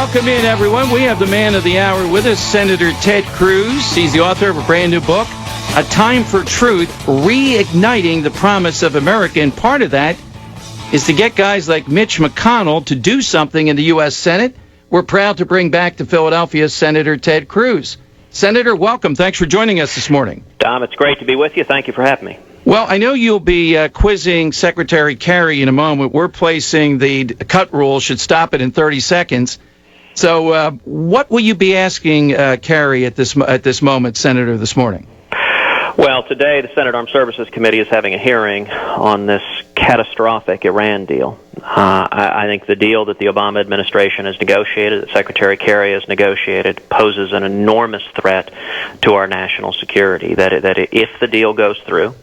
Welcome in, everyone. We have the man of the hour with us, Senator Ted Cruz. He's the author of a brand new book, A Time for Truth, Reigniting the Promise of America. And part of that is to get guys like Mitch McConnell to do something in the U.S. Senate. We're proud to bring back to Philadelphia Senator Ted Cruz. Senator, welcome. Thanks for joining us this morning. Dom, it's great to be with you. Thank you for having me. Well, I know you'll be quizzing Secretary Kerry in a moment. We're placing the cut rule, should stop it in 30 seconds. So what will you be asking Kerry at this moment, Senator, this morning? Well, today the Senate Armed Services Committee is having a hearing on this catastrophic Iran deal. I think the deal that the Obama administration has negotiated, that Secretary Kerry has negotiated, poses an enormous threat to our national security. That if the deal goes through,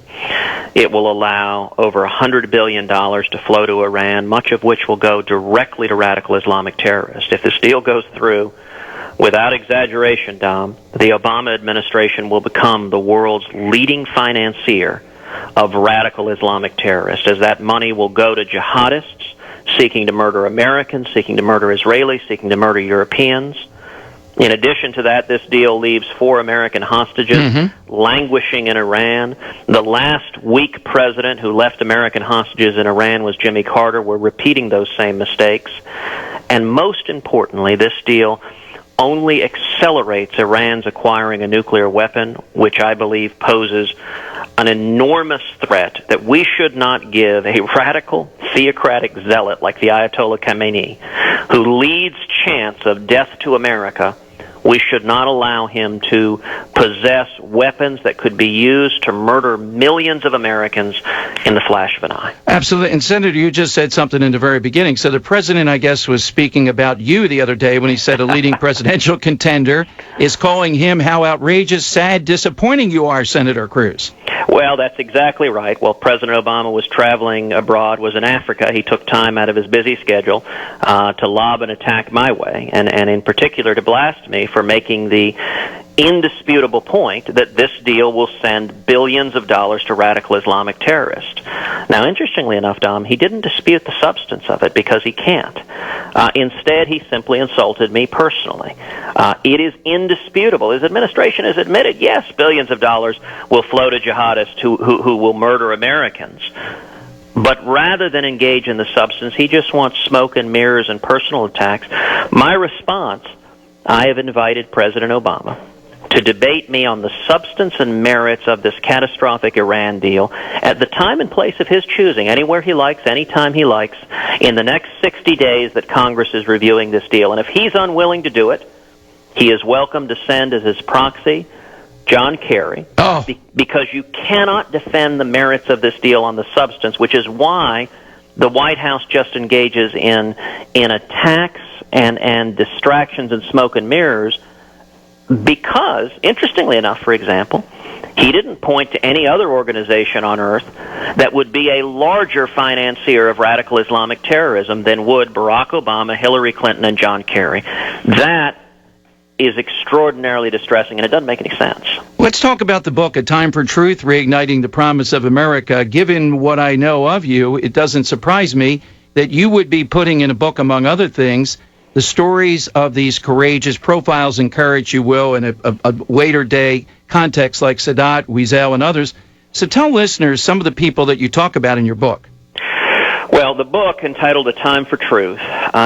it will allow over $100 billion to flow to Iran, much of which will go directly to radical Islamic terrorists. If this deal goes through, without exaggeration, Dom, the Obama administration will become the world's leading financier of radical Islamic terrorists, as that money will go to jihadists seeking to murder Americans, seeking to murder Israelis, seeking to murder Europeans. In addition to that, this deal leaves 4 American hostages languishing in Iran. The last weak president who left American hostages in Iran was Jimmy Carter. We're repeating those same mistakes. And most importantly, this deal only accelerates Iran's acquiring a nuclear weapon, which I believe poses an enormous threat that we should not give a radical, theocratic zealot like the Ayatollah Khamenei, who leads chants of death to America. We should not allow him to possess weapons that could be used to murder millions of Americans in the flash of an eye. Absolutely. And, Senator, you just said something in the very beginning. So the president, I guess, was speaking about you the other day when he said a leading presidential contender is calling him how outrageous, sad, disappointing you are, Senator Cruz. Well, that's exactly right. While President Obama was traveling abroad, was in Africa, he took time out of his busy schedule to lob an attack my way, and in particular to blast me for making the indisputable point that this deal will send billions of dollars to radical Islamic terrorists. Now, interestingly enough, Dom, he didn't dispute the substance of it because he can't. Instead, he simply insulted me personally. It is indisputable. His administration has admitted, yes, billions of dollars will flow to jihadists who will murder Americans. But rather than engage in the substance, he just wants smoke and mirrors and personal attacks. My response, I have invited President Obama to debate me on the substance and merits of this catastrophic Iran deal at the time and place of his choosing, anywhere he likes, anytime he likes, in the next 60 days that Congress is reviewing this deal. And if he's unwilling to do it, he is welcome to send as his proxy John Kerry, because you cannot defend the merits of this deal on the substance, which is why the White House just engages in attacks and distractions and smoke and mirrors. Because, interestingly enough, for example, he didn't point to any other organization on earth that would be a larger financier of radical Islamic terrorism than would Barack Obama, Hillary Clinton, and John Kerry. That is extraordinarily distressing, and it doesn't make any sense. Let's talk about the book, A Time for Truth, Reigniting the Promise of America. Given what I know of you, it doesn't surprise me that you would be putting in a book, among other things, the stories of these courageous profiles and courage, you will, in a later day context like Sadat, Wiesel, and others. So tell listeners some of the people that you talk about in your book. Well, the book, entitled A Time for Truth,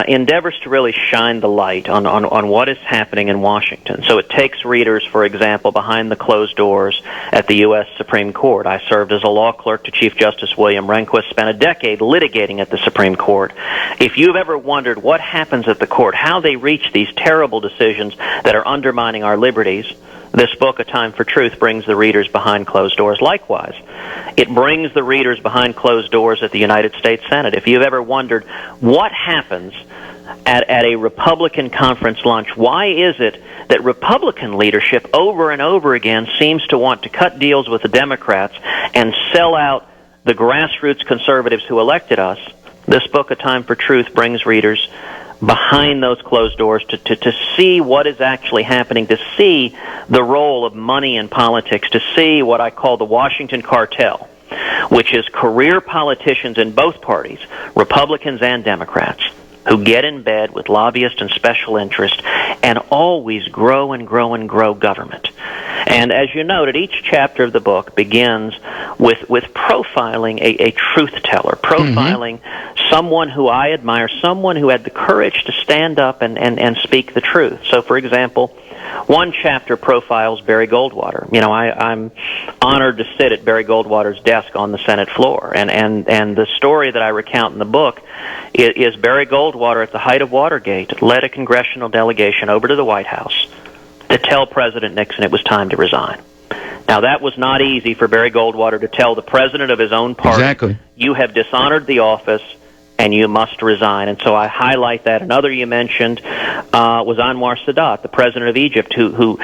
endeavors to really shine the light on what is happening in Washington. So it takes readers, for example, behind the closed doors at the U.S. Supreme Court. I served as a law clerk to Chief Justice William Rehnquist, spent a decade litigating at the Supreme Court. If you've ever wondered what happens at the court, how they reach these terrible decisions that are undermining our liberties, this book, A Time for Truth, brings the readers behind closed doors. Likewise, it brings the readers behind closed doors at the United States Senate. If you've ever wondered what happens at a Republican conference lunch, why is it that Republican leadership over and over again seems to want to cut deals with the Democrats and sell out the grassroots conservatives who elected us, this book, A Time for Truth, brings readers behind those closed doors to see what is actually happening, to see the role of money in politics, to see what I call the Washington cartel, which is career politicians in both parties, Republicans and Democrats, who get in bed with lobbyists and special interests and always grow and grow and grow government. And as you noted, each chapter of the book begins with profiling a truth teller, profiling someone who I admire, someone who had the courage to stand up and speak the truth. So, for example, one chapter profiles Barry Goldwater. You know, I'm honored to sit at Barry Goldwater's desk on the Senate floor, and the story that I recount in the book is Barry Goldwater, at the height of Watergate, led a congressional delegation over to the White House to tell President Nixon it was time to resign. Now, that was not easy for Barry Goldwater to tell the president of his own party, exactly. You have dishonored the office, and you must resign. And so I highlight that. Another you mentioned was Anwar Sadat, the president of Egypt, who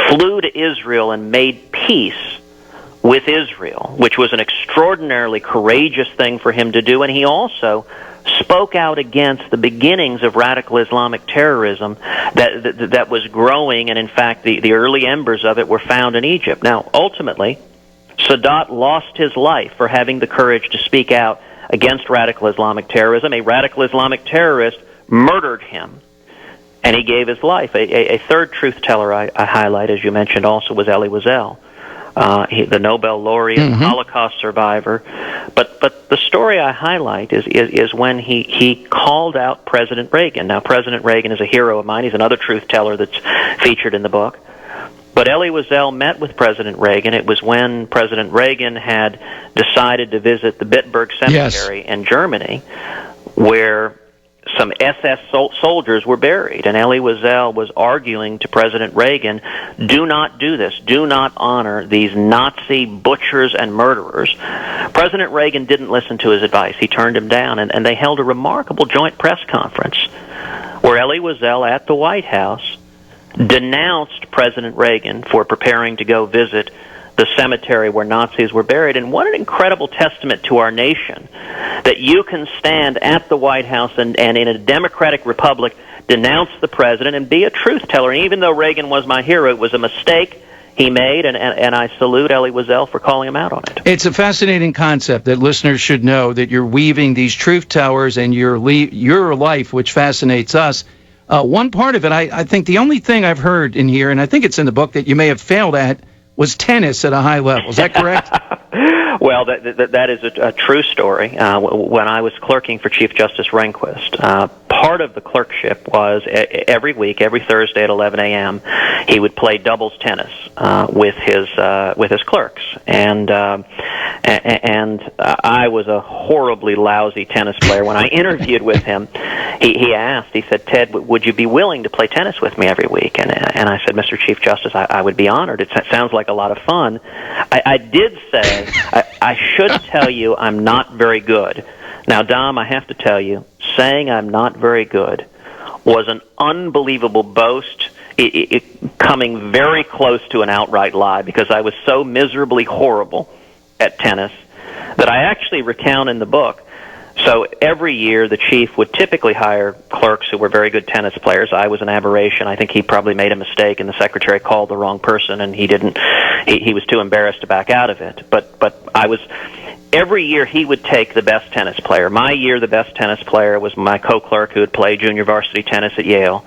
flew to Israel and made peace with Israel, which was an extraordinarily courageous thing for him to do. And he also spoke out against the beginnings of radical Islamic terrorism that was growing, and in fact the early embers of it were found in Egypt. Now, ultimately, Sadat lost his life for having the courage to speak out against radical Islamic terrorism. A radical Islamic terrorist murdered him, and he gave his life. A third truth teller I highlight, as you mentioned also, was Elie Wiesel, the Nobel laureate, Holocaust survivor. But the story I highlight is when he called out President Reagan. Now, President Reagan is a hero of mine. He's another truth teller that's featured in the book. But Elie Wiesel met with President Reagan. It was when President Reagan had decided to visit the Bitburg Cemetery in Germany, where some SS soldiers were buried. And Elie Wiesel was arguing to President Reagan, do not do this. Do not honor these Nazi butchers and murderers. President Reagan didn't listen to his advice. He turned him down, and they held a remarkable joint press conference where Elie Wiesel at the White House denounced President Reagan for preparing to go visit the cemetery where Nazis were buried. And what an incredible testament to our nation that you can stand at the White House and in a democratic republic denounce the president and be a truth teller. And even though Reagan was my hero, it was a mistake he made, and I salute Elie Wiesel for calling him out on it. It's a fascinating concept that listeners should know, that you're weaving these truth tellers and your life, which fascinates us. One part of it, I think the only thing I've heard in here, and I think it's in the book, that you may have failed at, was tennis at a high level. Is that correct? Well, that is a true story. When I was clerking for Chief Justice Rehnquist, part of the clerkship was every week, every Thursday at 11 a.m., he would play doubles tennis with his clerks, and I was a horribly lousy tennis player. When I interviewed with him, he asked, he said, "Ted, would you be willing to play tennis with me every week?" And I said, "Mr. Chief Justice, I would be honored. It sounds like a lot of fun." I did say, I should tell you I'm not very good. Now, Dom, I have to tell you, saying I'm not very good was an unbelievable boast, coming very close to an outright lie, because I was so miserably horrible at tennis that I actually recount in the book. So every year the chief would typically hire clerks who were very good tennis players. I was an aberration. I think he probably made a mistake and the secretary called the wrong person, and he was too embarrassed to back out of it. But every year he would take the best tennis player. My year the best tennis player was my co-clerk who had played junior varsity tennis at Yale.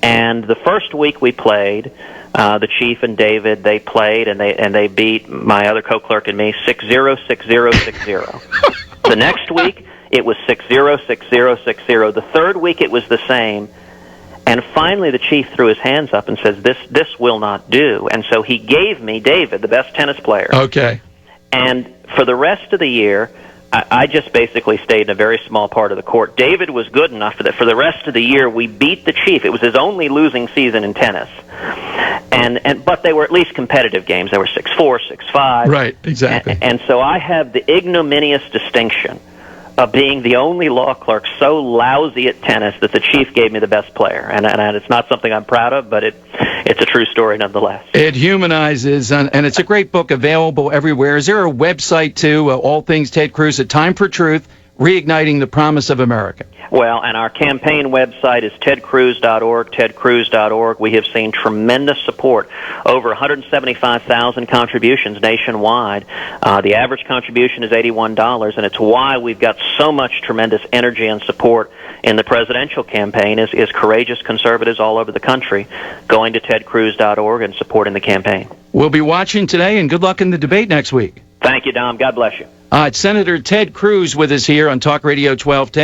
And the first week we played, the chief and David, they played and they beat my other co-clerk and me 6-0, 6-0, 6-0. The next week, it was 6-0, 6-0, 6-0. The third week, it was the same. And finally, the chief threw his hands up and says, this will not do. And so he gave me David, the best tennis player. Okay. And for the rest of the year, I just basically stayed in a very small part of the court. David was good enough that for the rest of the year, we beat the chief. It was his only losing season in tennis. But they were at least competitive games. They were 6-4, 6-5. Right, exactly. And so I have the ignominious distinction of being the only law clerk so lousy at tennis that the chief gave me the best player. And it's not something I'm proud of, but it's a true story nonetheless. It humanizes, and it's a great book available everywhere. Is there a website, too, All Things Ted Cruz, a Time for Truth, reigniting the promise of America. Well, and our campaign website is tedcruz.org, tedcruz.org. We have seen tremendous support, over 175,000 contributions nationwide. The average contribution is $81, and it's why we've got so much tremendous energy and support in the presidential campaign is courageous conservatives all over the country going to tedcruz.org and supporting the campaign. We'll be watching today, and good luck in the debate next week. Thank you, Dom. God bless you. It's Senator Ted Cruz with us here on Talk Radio 1210.